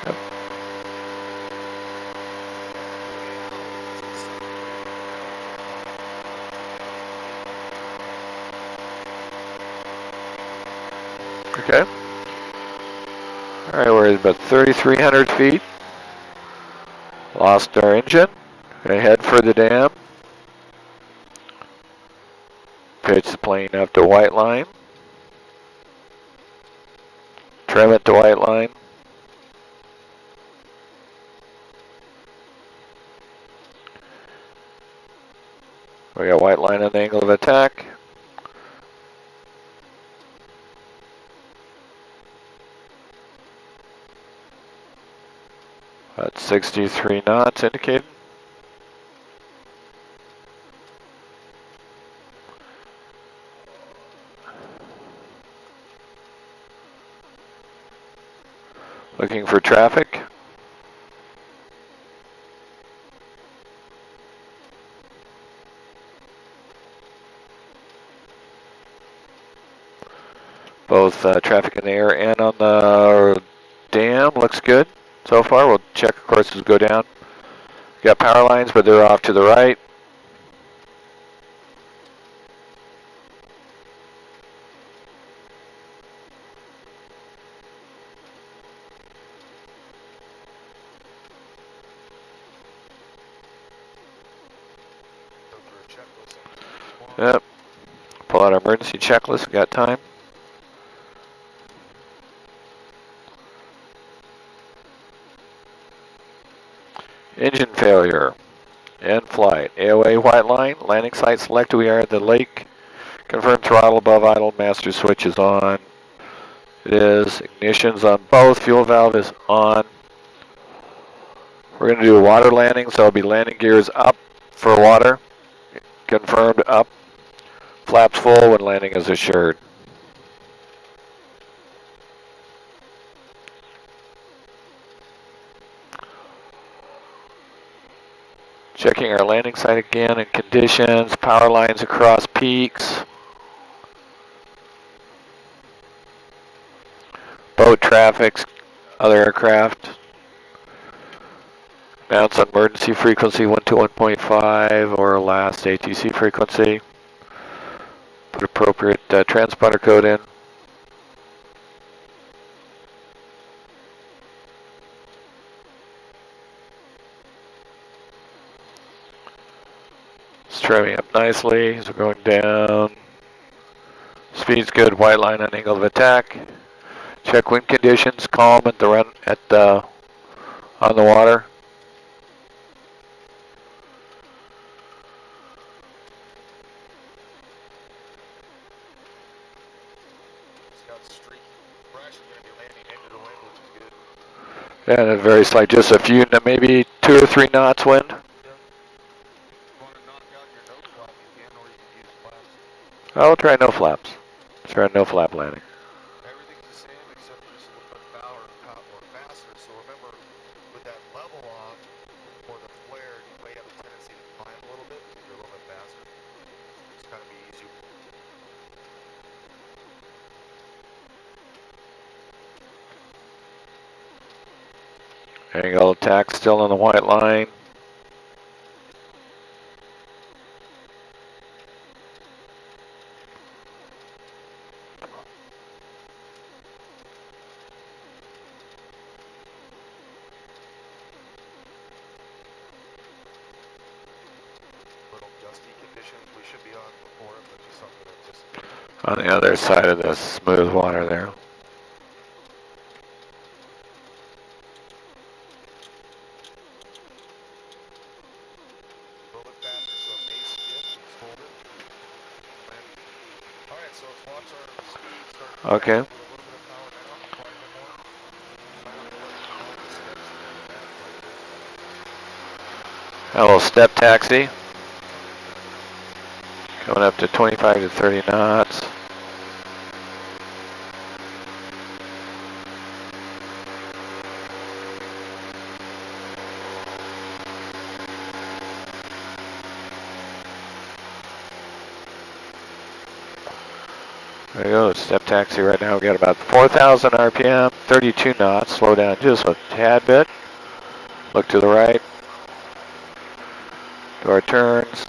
Yep. Okay. All right, we're at about 3,300 feet. Lost our engine. Gonna head for the dam. Pitch the plane up to white line. Trim it to white line. We got white line on the angle of attack. That's 63 knots indicated. Looking for traffic. Both traffic in the air and on the dam looks good so far. We'll check, of course, as we go down. We got power lines, but they're off to the right. Yep. Pull out our emergency checklist. We got time. Engine failure. In flight. AOA white line. Landing site selected. We are at the lake. Confirm throttle above idle. Master switch is on. It is. Ignition's on both. Fuel valve is on. We're going to do a water landing, so it'll be landing gears up for water. Confirmed up. Flaps full when landing is assured. Checking our landing site again and conditions. Power lines across peaks. Boat traffic, other aircraft. Announce on emergency frequency 121.5 or last ATC frequency. Put appropriate transponder code in. It's trimming up nicely as we're going down. Speed's good, white line on angle of attack. Check wind conditions, calm at the run on the water. And a very slight, just a few, maybe 2 or 3 knots wind. Yeah. Want to knock out your no flap, you can, or you can use flaps. I'll try no flaps. Try no flap landing. Everything's the same except just a little bit more faster. So remember, with that level on or the flare, you may have a tendency to climb a little bit if you're a little bit faster. It's kind of be easier. Angle attack still on the white line. Little dusty conditions, we should be on before it, but just something that just... On the other side of the smooth water there. Okay. A little step taxi. Going up to 25 to 30 knots. There you go, step taxi right now. We got about 4,000 RPM, 32 knots. Slow down just a tad bit. Look to the right. Do our turns.